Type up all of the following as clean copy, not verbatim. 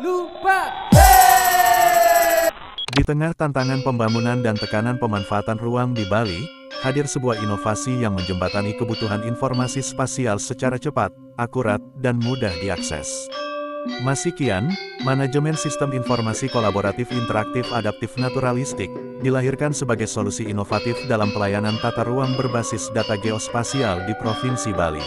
lupa. Di tengah tantangan pembangunan dan tekanan pemanfaatan ruang di Bali, hadir sebuah inovasi yang menjembatani kebutuhan informasi spasial secara cepat, akurat, dan mudah diakses. Masikian, Manajemen Sistem Informasi Kolaboratif Interaktif Adaptif Naturalistik, dilahirkan sebagai solusi inovatif dalam pelayanan tata ruang berbasis data geospasial di Provinsi Bali.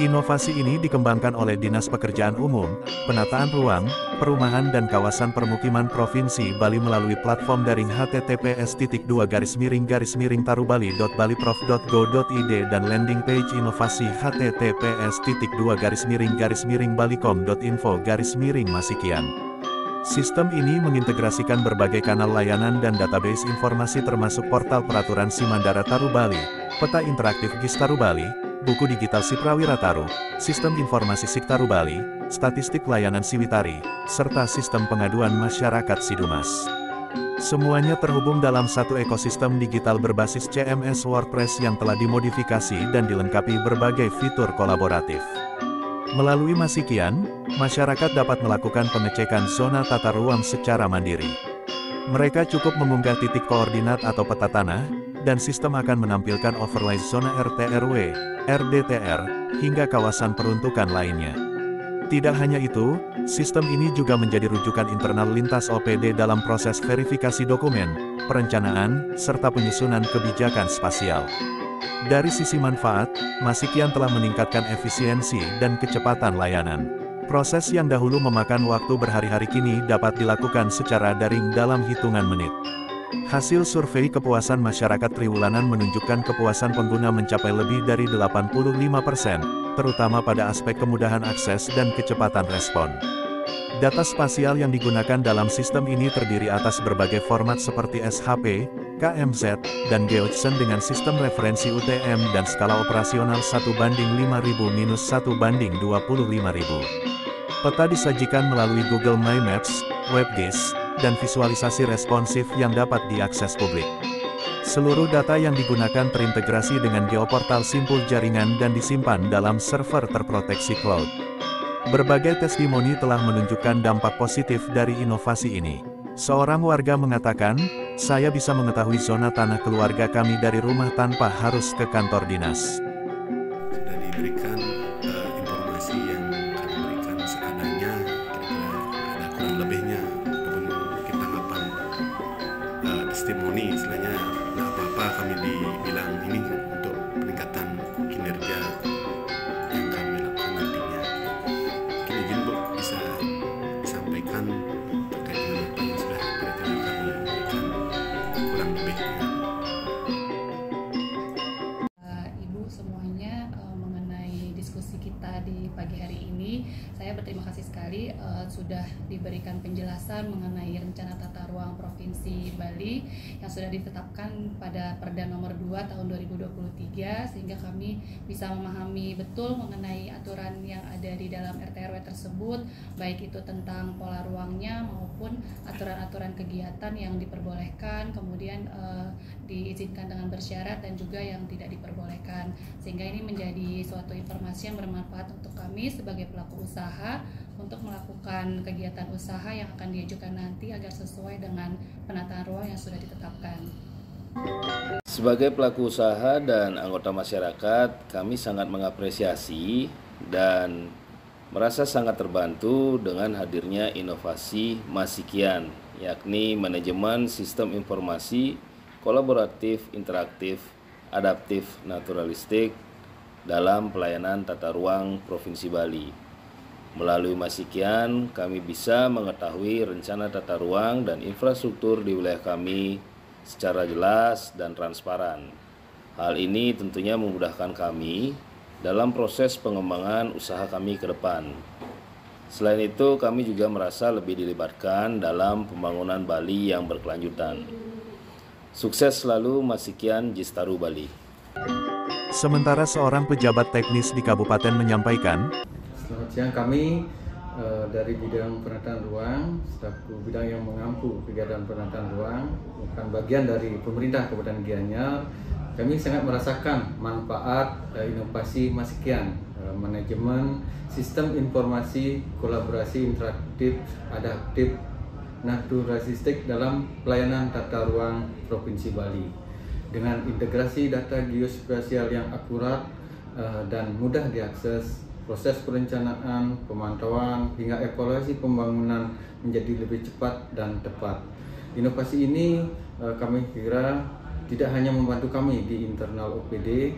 Inovasi ini dikembangkan oleh Dinas Pekerjaan Umum, Penataan Ruang, Perumahan dan Kawasan Permukiman Provinsi Bali melalui platform daring https://tarubali.baliprof.go.id dan landing page inovasi https://balikom.info/masikian. Sistem ini mengintegrasikan berbagai kanal layanan dan database informasi termasuk portal peraturan Simandara Taru Bali, peta interaktif GIS Taru Bali, buku digital Siprawira Taru, sistem informasi SIK Taru Bali, statistik layanan Siwitari, serta sistem pengaduan masyarakat Sidumas. Semuanya terhubung dalam satu ekosistem digital berbasis CMS WordPress yang telah dimodifikasi dan dilengkapi berbagai fitur kolaboratif. Melalui Masikian, masyarakat dapat melakukan pengecekan zona tata ruang secara mandiri. Mereka cukup mengunggah titik koordinat atau peta tanah, dan sistem akan menampilkan overlay zona RT/RW, RDTR, hingga kawasan peruntukan lainnya. Tidak hanya itu, sistem ini juga menjadi rujukan internal lintas OPD dalam proses verifikasi dokumen, perencanaan, serta penyusunan kebijakan spasial. Dari sisi manfaat, Masikian telah meningkatkan efisiensi dan kecepatan layanan. Proses yang dahulu memakan waktu berhari-hari kini dapat dilakukan secara daring dalam hitungan menit. Hasil survei kepuasan masyarakat triwulan menunjukkan kepuasan pengguna mencapai lebih dari 85%, terutama pada aspek kemudahan akses dan kecepatan respon. Data spasial yang digunakan dalam sistem ini terdiri atas berbagai format seperti SHP, KMZ, dan GeoJSON dengan sistem referensi UTM dan skala operasional 1:5.000-1:25.000. Peta disajikan melalui Google My Maps, WebGIS, dan visualisasi responsif yang dapat diakses publik. Seluruh data yang digunakan terintegrasi dengan geoportal simpul jaringan dan disimpan dalam server terproteksi cloud. Berbagai testimoni telah menunjukkan dampak positif dari inovasi ini. Seorang warga mengatakan, "Saya bisa mengetahui zona tanah keluarga kami dari rumah tanpa harus ke kantor dinas." Sudah diberikan informasi yang kami berikan seadanya, kira-kira ada kurang lebihnya, ataupun mungkin tanggapan testimoni, istilahnya nggak apa-apa kami dibilang ini untuk peningkatan kinerja yang kami lakukan nantinya. Mungkin izin Bu bisa disampaikan terkait dengan apa yang sudah kami berikan kurang lebihnya. Ibu semuanya, mengenai diskusi kita di pagi hari ini, saya berterima kasih sekali sudah diberikan penjelasan mengenai rencana tata ruang Provinsi Bali yang sudah ditetapkan pada Perda nomor 2 tahun 2023, sehingga kami bisa memahami betul mengenai aturan yang ada di dalam RT/RW tersebut, baik itu tentang pola ruangnya maupun aturan-aturan kegiatan yang diperbolehkan, kemudian diizinkan dengan bersyarat dan juga yang tidak diperbolehkan, sehingga ini menjadi suatu informasi yang bermanfaat untuk kami sebagai pelaku usaha untuk melakukan kegiatan usaha yang akan diajukan nanti agar sesuai dengan penataan ruang yang sudah ditetapkan. Sebagai pelaku usaha dan anggota masyarakat, kami sangat mengapresiasi dan merasa sangat terbantu dengan hadirnya inovasi Masikian, yakni Manajemen Sistem Informasi Kolaboratif Interaktif Adaptif Naturalistik dalam pelayanan tata ruang Provinsi Bali. Melalui Masikian, kami bisa mengetahui rencana tata ruang dan infrastruktur di wilayah kami secara jelas dan transparan. Hal ini tentunya memudahkan kami dalam proses pengembangan usaha kami ke depan. Selain itu, kami juga merasa lebih dilibatkan dalam pembangunan Bali yang berkelanjutan. Sukses selalu Masikian GIS Taru Bali. Sementara seorang pejabat teknis di kabupaten menyampaikan, selamat siang, kami dari bidang penataan ruang, selaku bidang yang mengampu kegiatan penataan ruang, bukan bagian dari pemerintah Kabupaten Gianyar. Kami sangat merasakan manfaat inovasi Masikian manajemen sistem informasi kolaborasi interaktif adaptif naturalistik dalam pelayanan tata ruang Provinsi Bali dengan integrasi data geospasial yang akurat dan mudah diakses. Proses perencanaan, pemantauan, hingga evaluasi pembangunan menjadi lebih cepat dan tepat. Inovasi ini kami kira tidak hanya membantu kami di internal OPD,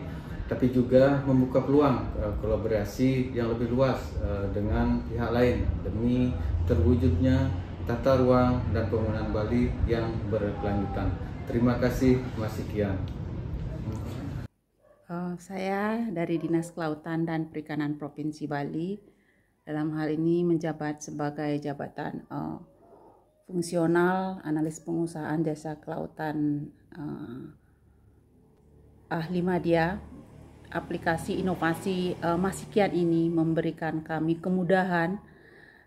tapi juga membuka peluang kolaborasi yang lebih luas dengan pihak lain demi terwujudnya tata ruang dan pembangunan Bali yang berkelanjutan. Terima kasih, Mas Sikian. Saya dari Dinas Kelautan dan Perikanan Provinsi Bali, dalam hal ini menjabat sebagai jabatan fungsional analis pengusahaan jasa kelautan ahli media. Aplikasi inovasi Mas Sikian ini memberikan kami kemudahan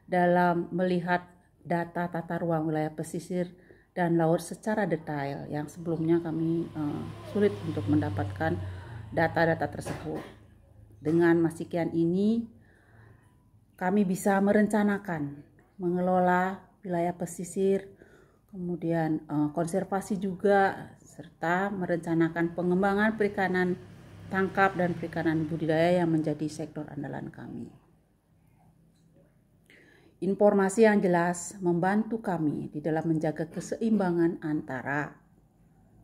dalam melihat data tata ruang wilayah pesisir dan laut secara detail yang sebelumnya kami sulit untuk mendapatkan data-data tersebut. Dengan Mas Sikian ini kami bisa merencanakan, mengelola wilayah pesisir, kemudian konservasi juga, serta merencanakan pengembangan perikanan tangkap dan perikanan budidaya yang menjadi sektor andalan kami. Informasi yang jelas membantu kami di dalam menjaga keseimbangan antara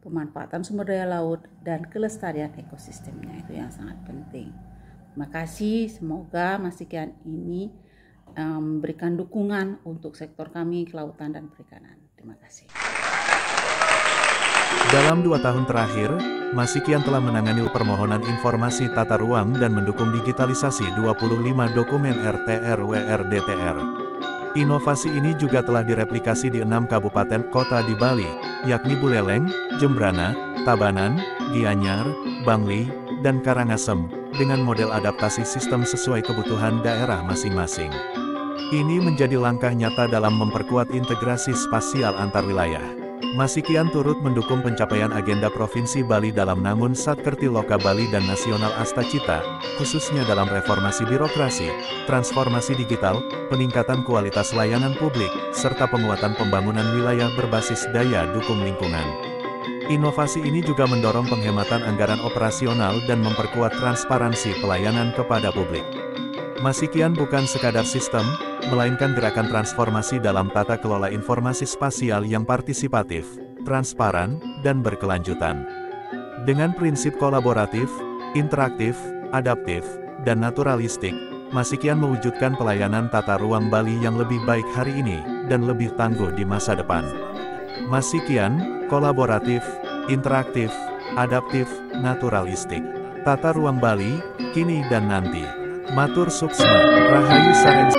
pemanfaatan sumber daya laut dan kelestarian ekosistemnya, itu yang sangat penting. Terima kasih, semoga Mas Sikian ini memberikan dukungan untuk sektor kami kelautan dan perikanan. Terima kasih. Dalam 2 tahun terakhir, Mas Sikian telah menangani permohonan informasi tata ruang dan mendukung digitalisasi 25 dokumen RT/RW/RDTR. Inovasi ini juga telah direplikasi di 6 kabupaten kota di Bali, yakni Buleleng, Jembrana, Tabanan, Gianyar, Bangli, dan Karangasem, dengan model adaptasi sistem sesuai kebutuhan daerah masing-masing. Ini menjadi langkah nyata dalam memperkuat integrasi spasial antar wilayah. Mas Sikian turut mendukung pencapaian agenda Provinsi Bali dalam Nangun Satkerti Loka Bali dan Nasional Astacita, khususnya dalam reformasi birokrasi, transformasi digital, peningkatan kualitas layanan publik, serta penguatan pembangunan wilayah berbasis daya dukung lingkungan. Inovasi ini juga mendorong penghematan anggaran operasional dan memperkuat transparansi pelayanan kepada publik. Mas Sikian bukan sekadar sistem, melainkan gerakan transformasi dalam tata kelola informasi spasial yang partisipatif, transparan, dan berkelanjutan. Dengan prinsip kolaboratif, interaktif, adaptif, dan naturalistik, Mas Sikian mewujudkan pelayanan tata ruang Bali yang lebih baik hari ini, dan lebih tangguh di masa depan. Mas Sikian, kolaboratif, interaktif, adaptif, naturalistik. Tata ruang Bali, kini dan nanti. Matur Suksma, Rahayu Sareng.